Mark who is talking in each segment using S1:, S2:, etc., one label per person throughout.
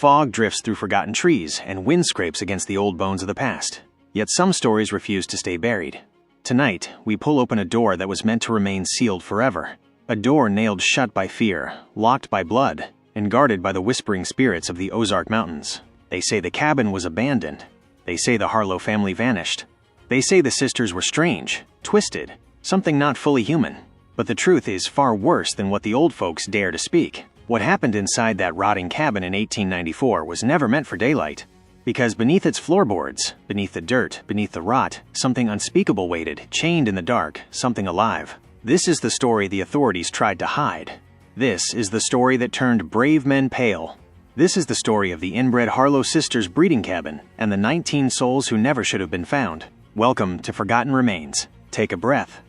S1: Fog drifts through forgotten trees, and wind scrapes against the old bones of the past. Yet some stories refuse to stay buried. Tonight, we pull open a door that was meant to remain sealed forever. A door nailed shut by fear, locked by blood, and guarded by the whispering spirits of the Ozark Mountains. They say the cabin was abandoned. They say the Harlow family vanished. They say the sisters were strange, twisted, something not fully human. But the truth is far worse than what the old folks dare to speak. What happened inside that rotting cabin in 1894 was never meant for daylight. Because beneath its floorboards, beneath the dirt, beneath the rot, something unspeakable waited, chained in the dark, something alive. This is the story the authorities tried to hide. This is the story that turned brave men pale. This is the story of the Inbred Harlow Sisters breeding cabin and the 19 souls who never should have been found. Welcome to Forgotten Remains. Take a breath.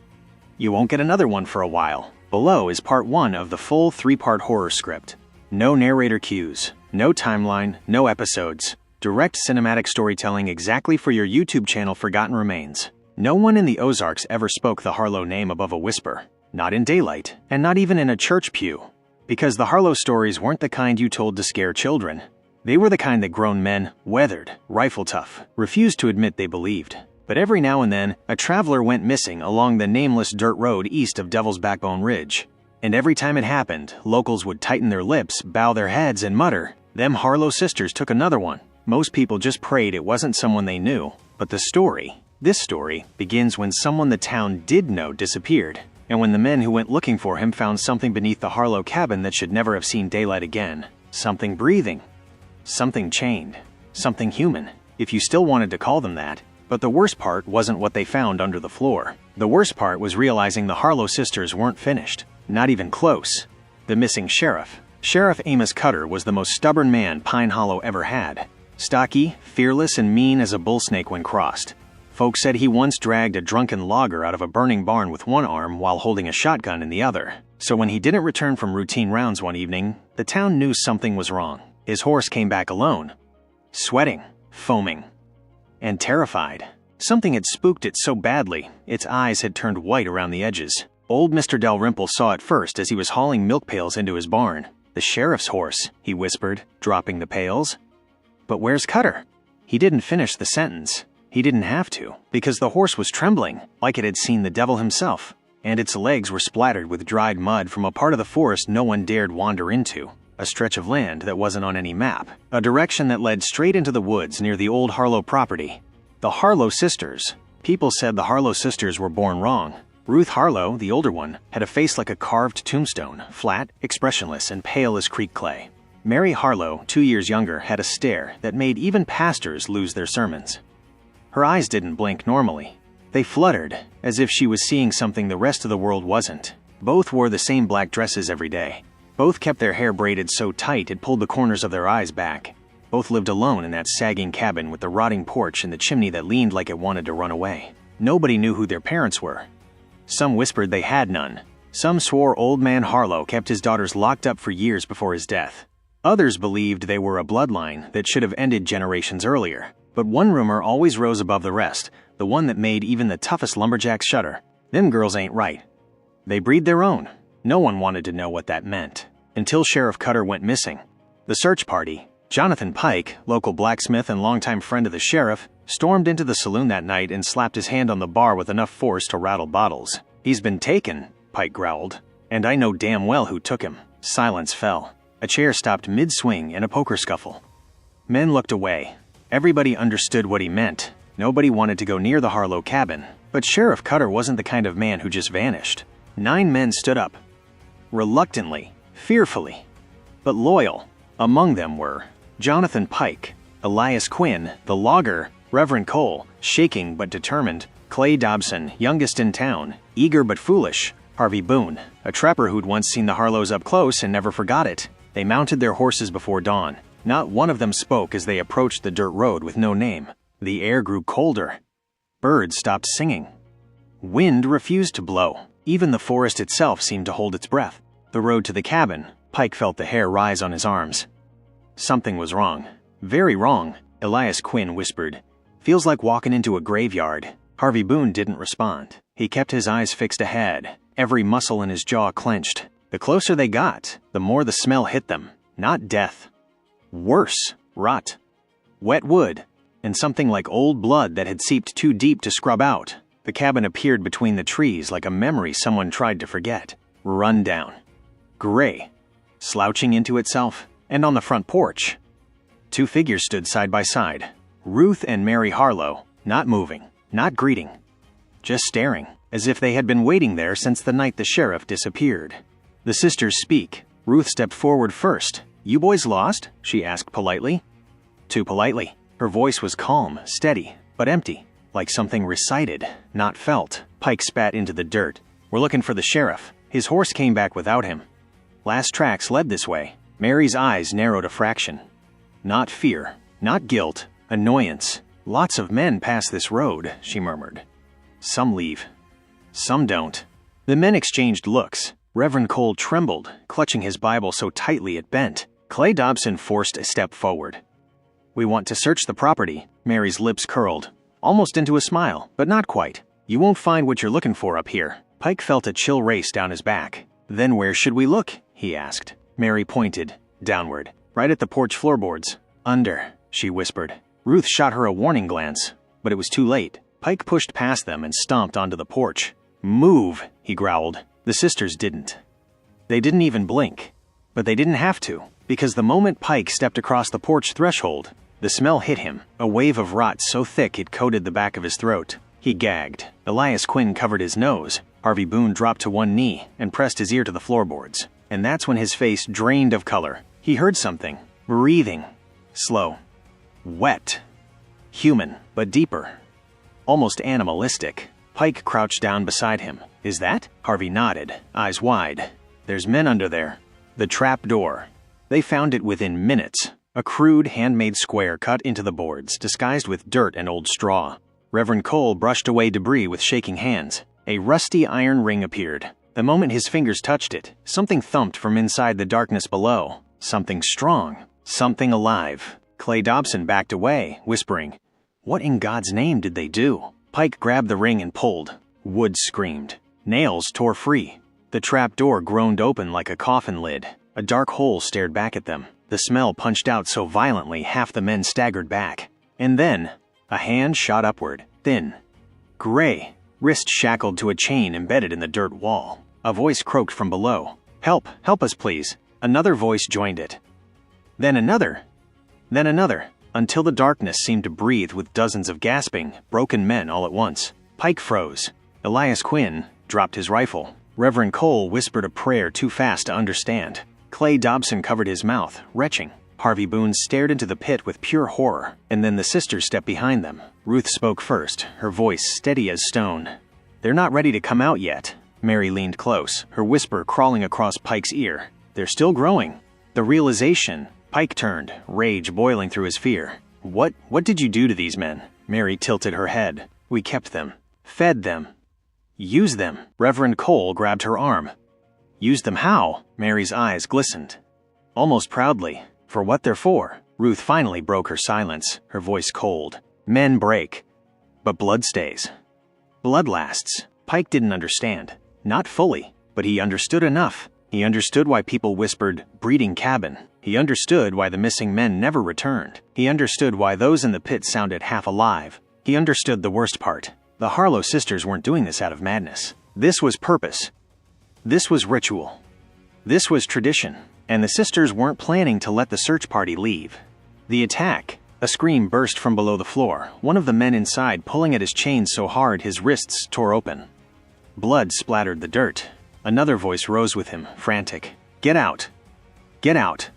S1: You won't get another one for a while. Below is part 1 of the full 3-part horror script. No narrator cues, no timeline, no episodes. Direct cinematic storytelling exactly for your YouTube channel Forgotten Remains. No one in the Ozarks ever spoke the Harlow name above a whisper. Not in daylight, and not even in a church pew. Because the Harlow stories weren't the kind you told to scare children. They were the kind that grown men, weathered, rifle tough, refused to admit they believed. But every now and then, a traveler went missing along the nameless dirt road east of Devil's Backbone Ridge. And every time it happened, locals would tighten their lips, bow their heads, and mutter, "Them Harlow sisters took another one." Most people just prayed it wasn't someone they knew. But this story, begins when someone the town did know disappeared, and when the men who went looking for him found something beneath the Harlow cabin that should never have seen daylight again. Something breathing. Something chained. Something human, if you still wanted to call them that. But the worst part wasn't what they found under the floor. The worst part was realizing the Harlow sisters weren't finished. Not even close. The missing sheriff. Sheriff Amos Cutter was the most stubborn man Pine Hollow ever had. Stocky, fearless, and mean as a bull snake when crossed. Folks said he once dragged a drunken logger out of a burning barn with one arm while holding a shotgun in the other. So when he didn't return from routine rounds one evening, the town knew something was wrong. His horse came back alone. Sweating, foaming, and terrified. Something had spooked it so badly, its eyes had turned white around the edges. Old Mr. Dalrymple saw it first as he was hauling milk pails into his barn. "The sheriff's horse," he whispered, dropping the pails. "But where's Cutter?" He didn't finish the sentence. He didn't have to, because the horse was trembling, like it had seen the devil himself, and its legs were splattered with dried mud from a part of the forest no one dared wander into. A stretch of land that wasn't on any map. A direction that led straight into the woods near the old Harlow property. The Harlow sisters. People said the Harlow sisters were born wrong. Ruth Harlow, the older one, had a face like a carved tombstone, flat, expressionless, and pale as creek clay. Mary Harlow, 2 years younger, had a stare that made even pastors lose their sermons. Her eyes didn't blink normally. They fluttered, as if she was seeing something the rest of the world wasn't. Both wore the same black dresses every day. Both kept their hair braided so tight it pulled the corners of their eyes back. Both lived alone in that sagging cabin with the rotting porch and the chimney that leaned like it wanted to run away. Nobody knew who their parents were. Some whispered they had none. Some swore old man Harlow kept his daughters locked up for years before his death. Others believed they were a bloodline that should have ended generations earlier. But one rumor always rose above the rest, the one that made even the toughest lumberjacks shudder. Them girls ain't right. They breed their own. No one wanted to know what that meant, until Sheriff Cutter went missing. The search party, Jonathan Pike, local blacksmith and longtime friend of the sheriff, stormed into the saloon that night and slapped his hand on the bar with enough force to rattle bottles. "He's been taken," Pike growled. "And I know damn well who took him." Silence fell. A chair stopped mid-swing in a poker scuffle. Men looked away. Everybody understood what he meant. Nobody wanted to go near the Harlow cabin. But Sheriff Cutter wasn't the kind of man who just vanished. 9 men stood up. Reluctantly, fearfully, but loyal. Among them were Jonathan Pike, Elias Quinn, the logger, Reverend Cole, shaking but determined, Clay Dobson, youngest in town, eager but foolish, Harvey Boone, a trapper who'd once seen the Harlows up close and never forgot it. They mounted their horses before dawn. Not one of them spoke as they approached the dirt road with no name. The air grew colder. Birds stopped singing. Wind refused to blow. Even the forest itself seemed to hold its breath. The road to the cabin, Pike felt the hair rise on his arms. Something was wrong. Very wrong, Elias Quinn whispered. "Feels like walking into a graveyard." Harvey Boone didn't respond. He kept his eyes fixed ahead, every muscle in his jaw clenched. The closer they got, the more the smell hit them. Not death. Worse, rot. Wet wood, and something like old blood that had seeped too deep to scrub out. The cabin appeared between the trees like a memory someone tried to forget. Run down. Gray. Slouching into itself, and on the front porch. Two figures stood side by side. Ruth and Mary Harlow, not moving, not greeting. Just staring, as if they had been waiting there since the night the sheriff disappeared. The sisters speak. Ruth stepped forward first. "You boys lost?" she asked politely. Too politely. Her voice was calm, steady, but empty, like something recited, not felt. Pike spat into the dirt. "We're looking for the sheriff. His horse came back without him. Last tracks led this way." Mary's eyes narrowed a fraction. Not fear, not guilt, annoyance. "Lots of men pass this road," she murmured. "Some leave. Some don't." The men exchanged looks. Reverend Cole trembled, clutching his Bible so tightly it bent. Clay Dobson forced a step forward. "We want to search the property." Mary's lips curled, almost into a smile, but not quite. "You won't find what you're looking for up here." Pike felt a chill race down his back. "Then where should we look?" he asked. Mary pointed, downward, right at the porch floorboards. "Under," she whispered. Ruth shot her a warning glance, but it was too late. Pike pushed past them and stomped onto the porch. "Move," he growled. The sisters didn't. They didn't even blink. But they didn't have to, because the moment Pike stepped across the porch threshold, the smell hit him, a wave of rot so thick it coated the back of his throat. He gagged. Elias Quinn covered his nose. Harvey Boone dropped to one knee and pressed his ear to the floorboards. And that's when his face drained of color. He heard something. Breathing. Slow. Wet. Human, but deeper. Almost animalistic. Pike crouched down beside him. "Is that?" Harvey nodded, eyes wide. "There's men under there." The trap door. They found it within minutes. A crude, handmade square cut into the boards, disguised with dirt and old straw. Reverend Cole brushed away debris with shaking hands. A rusty iron ring appeared. The moment his fingers touched it, something thumped from inside the darkness below. Something strong. Something alive. Clay Dobson backed away, whispering, "What in God's name did they do?" Pike grabbed the ring and pulled. Wood screamed. Nails tore free. The trap door groaned open like a coffin lid. A dark hole stared back at them. The smell punched out so violently half the men staggered back. And then, a hand shot upward, thin. Gray, wrist shackled to a chain embedded in the dirt wall. A voice croaked from below. "Help! Help us, please!" Another voice joined it. Then another. Then another, until the darkness seemed to breathe with dozens of gasping, broken men all at once. Pike froze. Elias Quinn dropped his rifle. Reverend Cole whispered a prayer too fast to understand. Clay Dobson covered his mouth, retching. Harvey Boone stared into the pit with pure horror, and then the sisters stepped behind them. Ruth spoke first, her voice steady as stone. "They're not ready to come out yet." Mary leaned close, her whisper crawling across Pike's ear. "They're still growing." The realization. Pike turned, rage boiling through his fear. What did you do to these men?" Mary tilted her head. "We kept them. Fed them. Used them." Reverend Cole grabbed her arm. "Used them how?" Mary's eyes glistened. Almost proudly. "For what they're for." Ruth finally broke her silence, her voice cold. "Men break. But blood stays. Blood lasts." Pike didn't understand. Not fully, but he understood enough. He understood why people whispered, "breeding cabin." He understood why the missing men never returned. He understood why those in the pit sounded half alive. He understood the worst part. The Harlow sisters weren't doing this out of madness. This was purpose. This was ritual. This was tradition. And the sisters weren't planning to let the search party leave. The attack. A scream burst from below the floor, one of the men inside pulling at his chains so hard his wrists tore open. Blood splattered the dirt. Another voice rose with him, frantic. "Get out! Get out!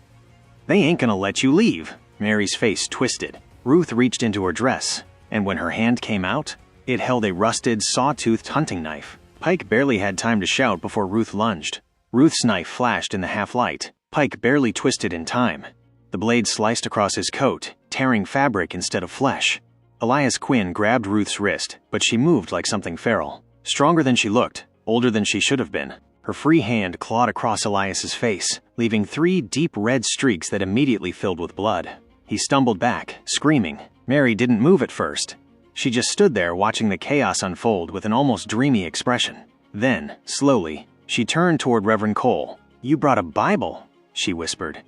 S1: They ain't gonna let you leave!" Mary's face twisted. Ruth reached into her dress, and when her hand came out, it held a rusted, saw-toothed hunting knife. Pike barely had time to shout before Ruth lunged. Ruth's knife flashed in the half-light. Pike barely twisted in time. The blade sliced across his coat, tearing fabric instead of flesh. Elias Quinn grabbed Ruth's wrist, but she moved like something feral. Stronger than she looked, older than she should have been. Her free hand clawed across Elias's face, leaving 3 deep red streaks that immediately filled with blood. He stumbled back, screaming. Mary didn't move at first. She just stood there watching the chaos unfold with an almost dreamy expression. Then, slowly, she turned toward Reverend Cole. "You brought a Bible," she whispered.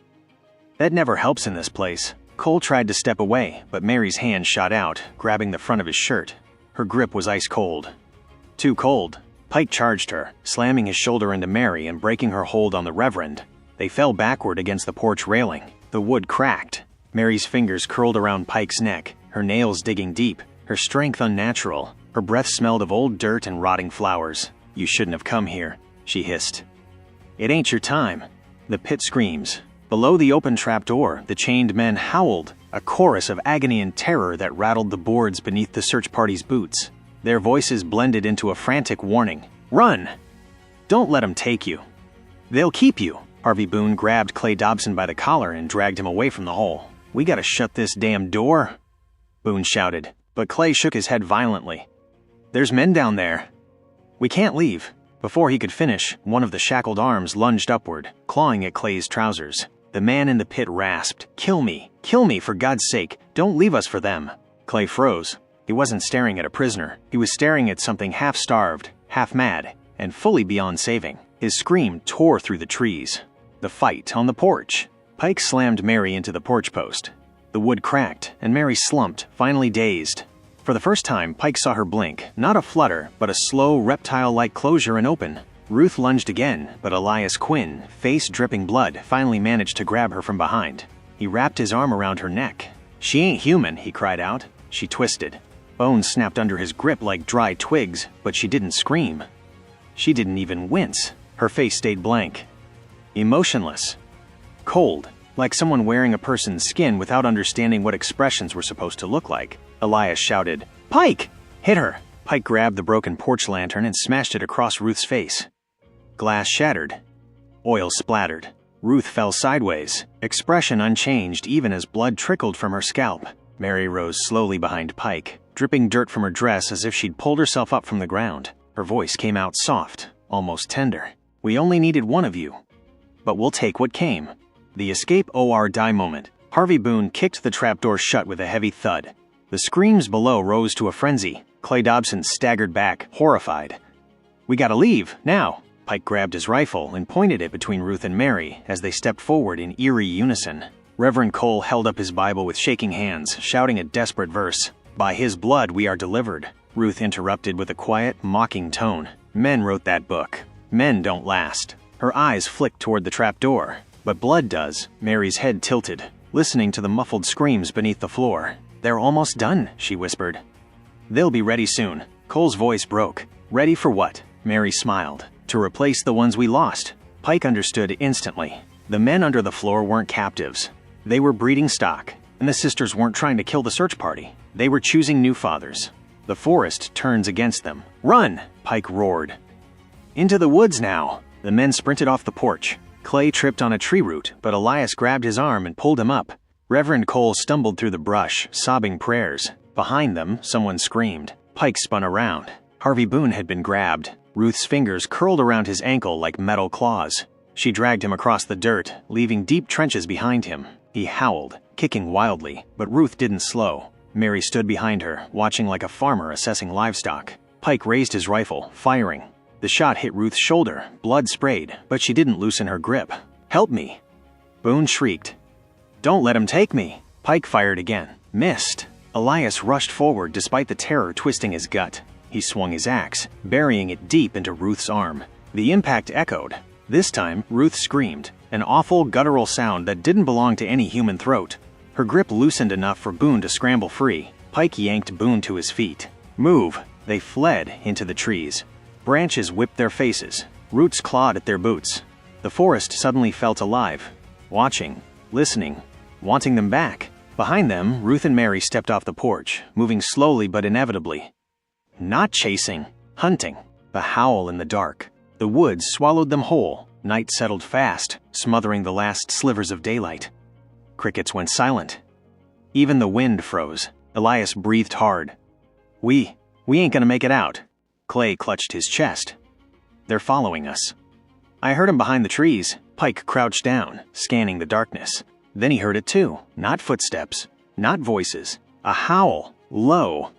S1: That never helps in this place. Cole tried to step away, but Mary's hand shot out, grabbing the front of his shirt. Her grip was ice cold. Too cold. Pike charged her, slamming his shoulder into Mary and breaking her hold on the Reverend. They fell backward against the porch railing. The wood cracked. Mary's fingers curled around Pike's neck, her nails digging deep, her strength unnatural. Her breath smelled of old dirt and rotting flowers. "You shouldn't have come here," she hissed. "It ain't your time." The pit screams. Below the open trapdoor, the chained men howled, a chorus of agony and terror that rattled the boards beneath the search party's boots. Their voices blended into a frantic warning. "Run! Don't let 'em take you. They'll keep you." Harvey Boone grabbed Clay Dobson by the collar and dragged him away from the hole. "We gotta shut this damn door," Boone shouted, but Clay shook his head violently. "There's men down there. We can't leave." Before he could finish, one of the shackled arms lunged upward, clawing at Clay's trousers. The man in the pit rasped, "Kill me! Kill me, for God's sake! Don't leave us for them!" Clay froze. He wasn't staring at a prisoner. He was staring at something half-starved, half-mad, and fully beyond saving. His scream tore through the trees. The fight on the porch. Pike slammed Mary into the porch post. The wood cracked, and Mary slumped, finally dazed. For the first time, Pike saw her blink, not a flutter, but a slow, reptile-like closure and open. Ruth lunged again, but Elias Quinn, face dripping blood, finally managed to grab her from behind. He wrapped his arm around her neck. "She ain't human," he cried out. She twisted. Bones snapped under his grip like dry twigs, but she didn't scream. She didn't even wince. Her face stayed blank. Emotionless. Cold, like someone wearing a person's skin without understanding what expressions were supposed to look like. Elias shouted, "Pike! Hit her!" Pike grabbed the broken porch lantern and smashed it across Ruth's face. Glass shattered. Oil splattered. Ruth fell sideways, expression unchanged even as blood trickled from her scalp. Mary rose slowly behind Pike, dripping dirt from her dress as if she'd pulled herself up from the ground. Her voice came out soft, almost tender. "We only needed one of you. But we'll take what came." The escape or die moment. Harvey Boone kicked the trapdoor shut with a heavy thud. The screams below rose to a frenzy. Clay Dobson staggered back, horrified. "We gotta leave, now!" Pike grabbed his rifle and pointed it between Ruth and Mary as they stepped forward in eerie unison. Reverend Cole held up his Bible with shaking hands, shouting a desperate verse. "By his blood we are delivered," Ruth interrupted with a quiet, mocking tone. "Men wrote that book. Men don't last." Her eyes flicked toward the trapdoor. "But blood does." Mary's head tilted, listening to the muffled screams beneath the floor. "They're almost done," she whispered. "They'll be ready soon." Cole's voice broke. "Ready for what?" Mary smiled. "To replace the ones we lost." Pike understood instantly. The men under the floor weren't captives. They were breeding stock, and the sisters weren't trying to kill the search party. They were choosing new fathers. The forest turns against them. "Run!" Pike roared. "Into the woods now!" The men sprinted off the porch. Clay tripped on a tree root, but Elias grabbed his arm and pulled him up. Reverend Cole stumbled through the brush, sobbing prayers. Behind them, someone screamed. Pike spun around. Harvey Boone had been grabbed. Ruth's fingers curled around his ankle like metal claws. She dragged him across the dirt, leaving deep trenches behind him. He howled, kicking wildly, but Ruth didn't slow. Mary stood behind her, watching like a farmer assessing livestock. Pike raised his rifle, firing. The shot hit Ruth's shoulder, blood sprayed, but she didn't loosen her grip. "Help me!" Boone shrieked. "Don't let him take me!" Pike fired again. Missed. Elias rushed forward despite the terror twisting his gut. He swung his axe, burying it deep into Ruth's arm. The impact echoed. This time, Ruth screamed, an awful guttural sound that didn't belong to any human throat. Her grip loosened enough for Boone to scramble free. Pike yanked Boone to his feet. "Move!" They fled into the trees. Branches whipped their faces. Roots clawed at their boots. The forest suddenly felt alive, watching, listening, wanting them back. Behind them, Ruth and Mary stepped off the porch, moving slowly but inevitably. Not chasing, hunting. The howl in the dark. The woods swallowed them whole. Night settled fast, smothering the last slivers of daylight. Crickets went silent. Even the wind froze. Elias breathed hard. We ain't gonna make it out." Clay clutched his chest. "They're following us." "I heard him behind the trees." Pike crouched down, scanning the darkness. Then he heard it too. Not footsteps, not voices. A howl, low,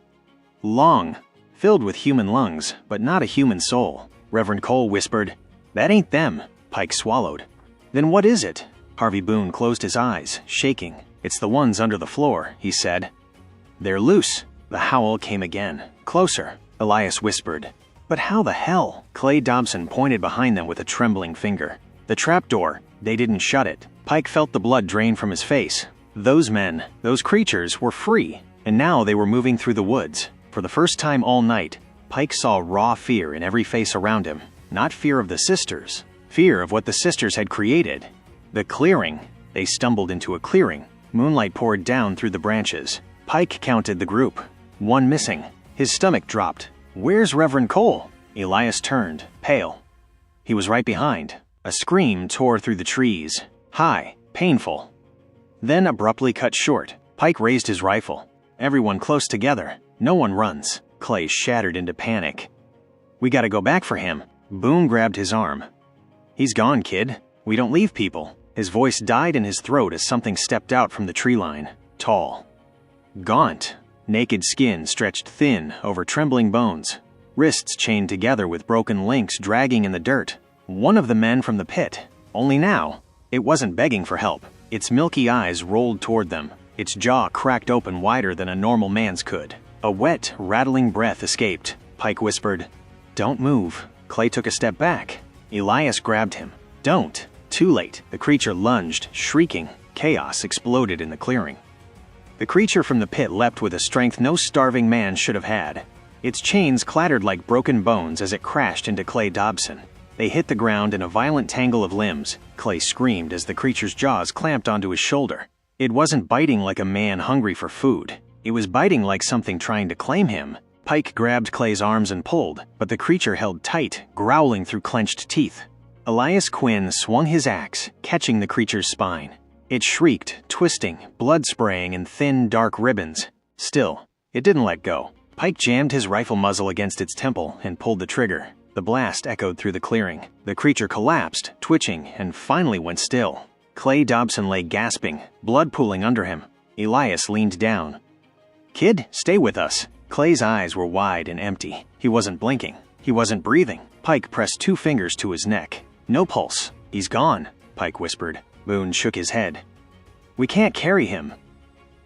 S1: long, filled with human lungs, but not a human soul. Reverend Cole whispered, "That ain't them." Pike swallowed. "Then what is it?" Harvey Boone closed his eyes, shaking. "It's the ones under the floor," he said. "They're loose." The howl came again. "Closer," Elias whispered. "But how the hell?" Clay Dobson pointed behind them with a trembling finger. "The trapdoor. They didn't shut it." Pike felt the blood drain from his face. Those men, those creatures, were free, and now they were moving through the woods. For the first time all night, Pike saw raw fear in every face around him. Not fear of the sisters. Fear of what the sisters had created. The clearing. They stumbled into a clearing. Moonlight poured down through the branches. Pike counted the group. One missing. His stomach dropped. "Where's Reverend Cole?" Elias turned, pale. He was right behind. A scream tore through the trees. High, painful. Then abruptly cut short. Pike raised his rifle. Everyone close together. No one runs. Clay shattered into panic. "We gotta go back for him." Boone grabbed his arm. "He's gone, kid. We don't leave people." His voice died in his throat as something stepped out from the tree line. Tall. Gaunt. Naked skin stretched thin over trembling bones. Wrists chained together with broken links dragging in the dirt. One of the men from the pit. Only now, it wasn't begging for help. Its milky eyes rolled toward them. Its jaw cracked open wider than a normal man's could. A wet, rattling breath escaped. Pike whispered, "Don't move." Clay took a step back. Elias grabbed him. "Don't." Too late. The creature lunged, shrieking. Chaos exploded in the clearing. The creature from the pit leapt with a strength no starving man should have had. Its chains clattered like broken bones as it crashed into Clay Dobson. They hit the ground in a violent tangle of limbs. Clay screamed as the creature's jaws clamped onto his shoulder. It wasn't biting like a man hungry for food. It was biting like something trying to claim him. Pike grabbed Clay's arms and pulled, but the creature held tight, growling through clenched teeth. Elias Quinn swung his axe, catching the creature's spine. It shrieked, twisting, blood spraying in thin, dark ribbons. Still, it didn't let go. Pike jammed his rifle muzzle against its temple and pulled the trigger. The blast echoed through the clearing. The creature collapsed, twitching, and finally went still. Clay Dobson lay gasping, blood pooling under him. Elias leaned down. "Kid, stay with us." Clay's eyes were wide and empty. He wasn't blinking. He wasn't breathing. Pike pressed 2 fingers to his neck. "No pulse. He's gone," Pike whispered. Boone shook his head. "We can't carry him.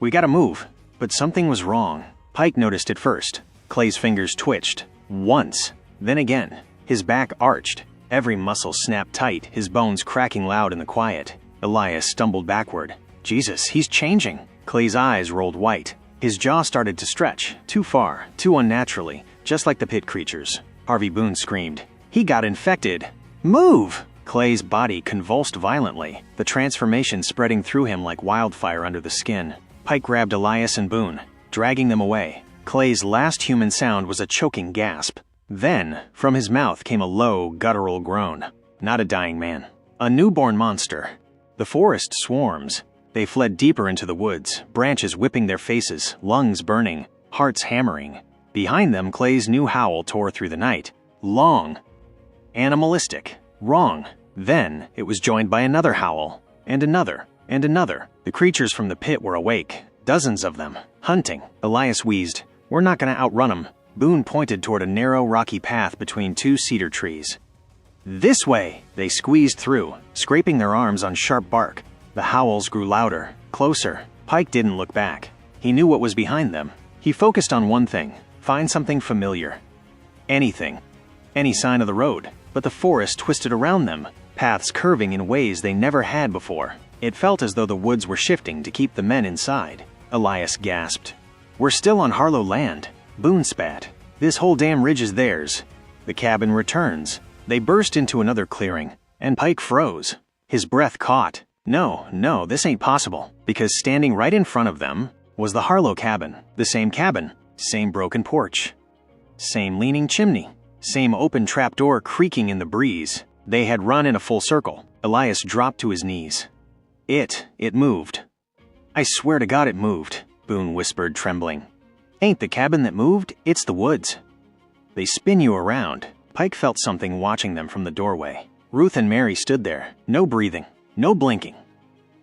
S1: We gotta move." But something was wrong. Pike noticed it first. Clay's fingers twitched. Once. Then again. His back arched. Every muscle snapped tight, his bones cracking loud in the quiet. Elias stumbled backward. "Jesus, he's changing." Clay's eyes rolled white. His jaw started to stretch, too far, too unnaturally, just like the pit creatures. Harvey Boone screamed. "He got infected." "Move!" Clay's body convulsed violently, the transformation spreading through him like wildfire under the skin. Pike grabbed Elias and Boone, dragging them away. Clay's last human sound was a choking gasp. Then, from his mouth came a low, guttural groan. Not a dying man. A newborn monster. The forest swarms. They fled deeper into the woods, branches whipping their faces, lungs burning, hearts hammering. Behind them, Clay's new howl tore through the night. Long. Animalistic. Wrong. Then, it was joined by another howl. And another. And another. The creatures from the pit were awake. Dozens of them. Hunting. Elias wheezed. "We're not gonna outrun them." Boone pointed toward a narrow, rocky path between 2 cedar trees. "This way!" They squeezed through, scraping their arms on sharp bark. The howls grew louder, closer. Pike didn't look back. He knew what was behind them. He focused on one thing. Find something familiar. Anything. Any sign of the road. But the forest twisted around them, paths curving in ways they never had before. It felt as though the woods were shifting to keep the men inside. Elias gasped. "We're still on Harlow land." Boone spat. "This whole damn ridge is theirs." The cabin returns. They burst into another clearing, and Pike froze. His breath caught. No, this ain't possible. Because standing right in front of them was the Harlow cabin. The same broken porch. Same leaning chimney. Same open trapdoor creaking in the breeze. They had run in a full circle. Elias dropped to his knees. It moved. "I swear to God it moved," Boone whispered, trembling. "Ain't the cabin that moved, it's the woods." They spin you around. Pike felt something watching them from the doorway. Ruth and Mary stood there, no breathing, no blinking.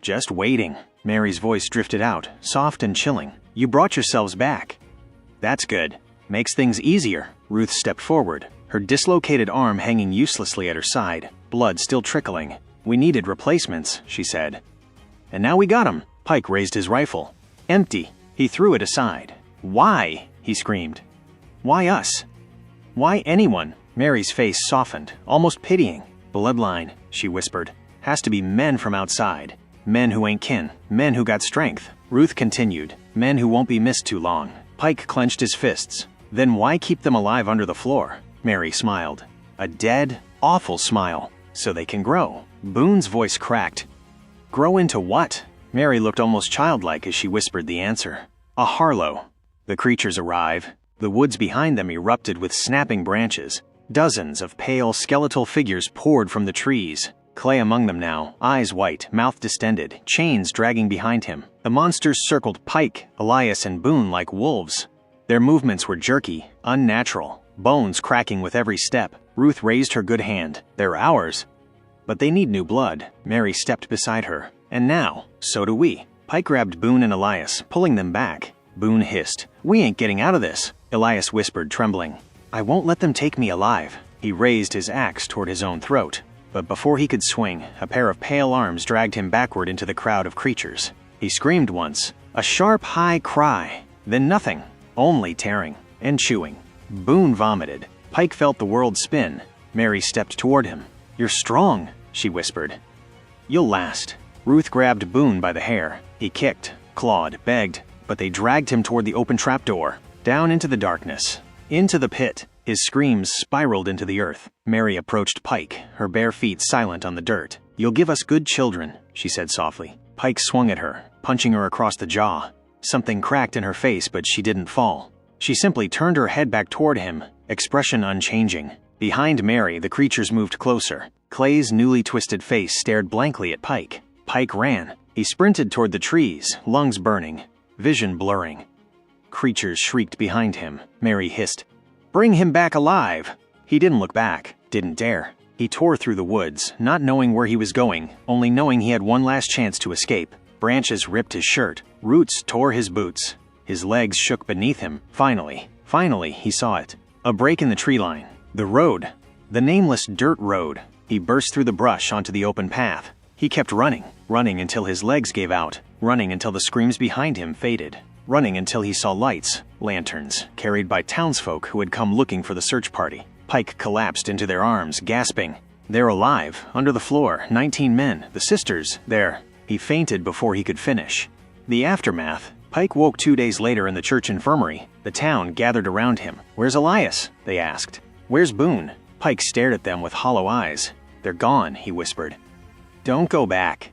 S1: Just waiting. Mary's voice drifted out, soft and chilling. "You brought yourselves back." "That's good. Makes things easier." Ruth stepped forward, her dislocated arm hanging uselessly at her side, blood still trickling. We needed replacements, she said. And now we got 'em. Pike raised his rifle. Empty. He threw it aside. Why? He screamed. Why us? Why anyone? Mary's face softened, almost pitying. Bloodline, she whispered. Has to be men from outside. Men who ain't kin. Men who got strength. Ruth continued. Men who won't be missed too long. Pike clenched his fists. Then why keep them alive under the floor? Mary smiled. A dead, awful smile. So they can grow. Boone's voice cracked. Grow into what? Mary looked almost childlike as she whispered the answer. A Harlow. The creatures arrive. The woods behind them erupted with snapping branches. Dozens of pale, skeletal figures poured from the trees. Clay among them now, eyes white, mouth distended, chains dragging behind him. The monsters circled Pike, Elias, and Boone like wolves. Their movements were jerky, unnatural, bones cracking with every step. Ruth raised her good hand. They're ours. But they need new blood. Mary stepped beside her. And now, so do we. Pike grabbed Boone and Elias, pulling them back. Boone hissed. We ain't getting out of this. Elias whispered, trembling. I won't let them take me alive. He raised his axe toward his own throat. But before he could swing, a pair of pale arms dragged him backward into the crowd of creatures. He screamed once, a sharp, high cry. Then nothing, only tearing and chewing. Boone vomited. Pike felt the world spin. Mary stepped toward him. You're strong, she whispered. You'll last. Ruth grabbed Boone by the hair. He kicked, clawed, begged, but they dragged him toward the open trapdoor, down into the darkness, into the pit. His screams spiraled into the earth. Mary approached Pike, her bare feet silent on the dirt. You'll give us good children, she said softly. Pike swung at her, punching her across the jaw. Something cracked in her face, but she didn't fall. She simply turned her head back toward him, expression unchanging. Behind Mary, the creatures moved closer. Clay's newly twisted face stared blankly at Pike. Pike ran. He sprinted toward the trees, lungs burning, vision blurring. Creatures shrieked behind him. Mary hissed, Bring him back alive! He didn't look back, didn't dare. He tore through the woods, not knowing where he was going, only knowing he had one last chance to escape. Branches ripped his shirt. Roots tore his boots. His legs shook beneath him. Finally, he saw it. A break in the tree line. The road. The nameless dirt road. He burst through the brush onto the open path. He kept running, running until his legs gave out, running until the screams behind him faded. Running until he saw lights, lanterns, carried by townsfolk who had come looking for the search party. Pike collapsed into their arms, gasping. They're alive, under the floor, 19 men, the sisters, there. He fainted before he could finish. The aftermath. Pike woke 2 days later in the church infirmary. The town gathered around him. Where's Elias? They asked. Where's Boone? Pike stared at them with hollow eyes. They're gone, he whispered. Don't go back.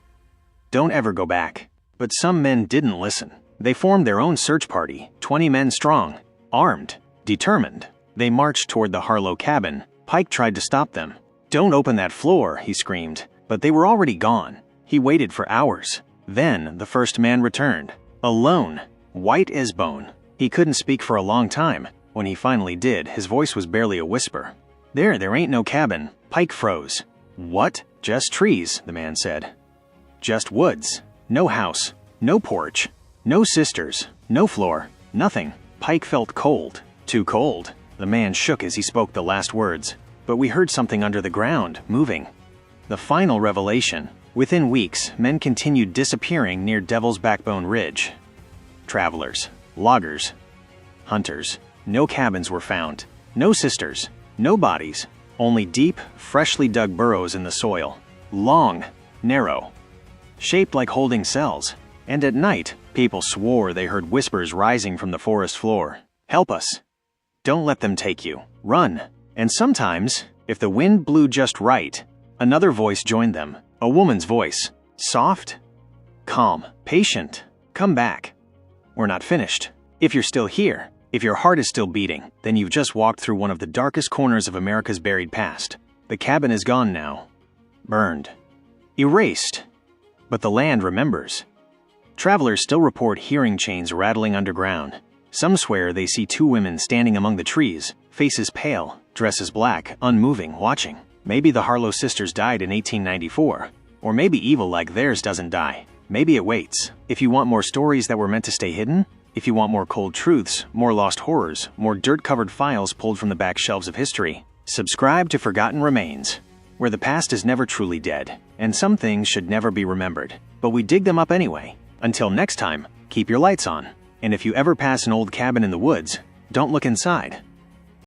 S1: Don't ever go back. But some men didn't listen. They formed their own search party, 20 men strong, armed, determined. They marched toward the Harlow cabin. Pike tried to stop them. Don't open that floor, he screamed. But they were already gone. He waited for hours. Then the first man returned. Alone, white as bone. He couldn't speak for a long time. When he finally did, his voice was barely a whisper. There ain't no cabin. Pike froze. What? Just trees, the man said. Just woods. No house. No porch. No sisters, no floor, nothing. Pike felt cold, too cold. The man shook as he spoke the last words. But we heard something under the ground, moving. The final revelation. Within weeks, men continued disappearing near Devil's Backbone Ridge. Travelers, loggers, hunters. No cabins were found. No sisters, no bodies. Only deep, freshly dug burrows in the soil. Long, narrow, shaped like holding cells. And at night, people swore they heard whispers rising from the forest floor. Help us. Don't let them take you. Run. And sometimes, if the wind blew just right, another voice joined them. A woman's voice. Soft, calm, patient. Come back. We're not finished. If you're still here, if your heart is still beating, then you've just walked through one of the darkest corners of America's buried past. The cabin is gone now. Burned. Erased. But the land remembers. Travelers still report hearing chains rattling underground. Some swear they see two women standing among the trees, faces pale, dresses black, unmoving, watching. Maybe the Harlow sisters died in 1894. Or maybe evil like theirs doesn't die. Maybe it waits. If you want more stories that were meant to stay hidden, if you want more cold truths, more lost horrors, more dirt-covered files pulled from the back shelves of history, subscribe to Forgotten Remains. where the past is never truly dead, and some things should never be remembered, but we dig them up anyway. Until next time, keep your lights on. And if you ever pass an old cabin in the woods, don't look inside.